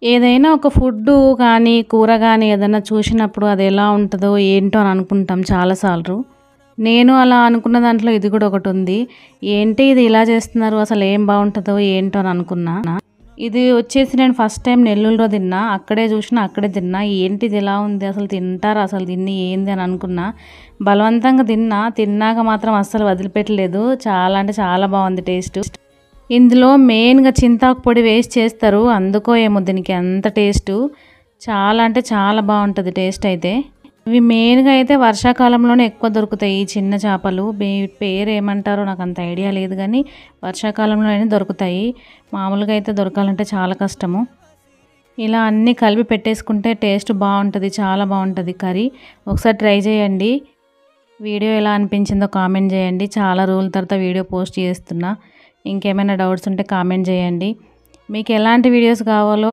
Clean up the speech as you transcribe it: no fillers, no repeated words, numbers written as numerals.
ఏదైనా ఒక ఫుడ్డు కానీ, కూర గానీ ఏదన్నా చూసినప్పుడు అది ఎలా ఉంటదో, ఏంటో అని అనుకుంటాం చాలా సార్లు. నేను అలా అనుకున్న దాంట్లో ఇది కూడా ఒకటుంది. ఏంటి ఇది ఇలా చేస్తున్నారు, అసలు ఏం బావుంటదో ఏంటో అని అనుకున్నా. ఇది వచ్చేసి నేను ఫస్ట్ టైం నెల్లూరులో తిన్నా. అక్కడే చూసినా, అక్కడే తిన్నా. ఏంటిది ఇలా ఉంది, అసలు తింటారా అసలు దీన్ని ఏంది అని అనుకున్నా. బలవంతంగా తిన్నా. తిన్నాక మాత్రం అస్సలు వదిలిపెట్టలేదు. చాలా అంటే చాలా బాగుంది టేస్ట్. ఇందులో మెయిన్‌గా చింతాకు పొడి వేసి చేస్తారు. అందుకో ఏమో దీనికి అంత టేస్టు. చాలా అంటే చాలా బావుంటది టేస్ట్ అయితే. ఇవి మెయిన్‌గా అయితే వర్షాకాలంలోనే ఎక్కువ దొరుకుతాయి ఈ చిన్న చేపలు. పేరు ఏమంటారో నాకు అంత ఐడియా లేదు గానీ వర్షాకాలంలోనే దొరుకుతాయి. మామూలుగా అయితే దొరకాలంటే చాలా కష్టము. ఇలా అన్నీ కలిపి పెట్టేసుకుంటే టేస్ట్ బావుంటది. చాలా బావుంటది కర్రీ. ఒకసారి ట్రై చేయండి. వీడియో ఎలా అనిపించిందో కామెంట్ చేయండి. చాలా రోజుల తర్వాత వీడియో పోస్ట్ చేస్తున్నా. ఇంకేమైనా డౌట్స్ ఉంటే కామెంట్ చేయండి. మీకు ఎలాంటి వీడియోస్ కావాలో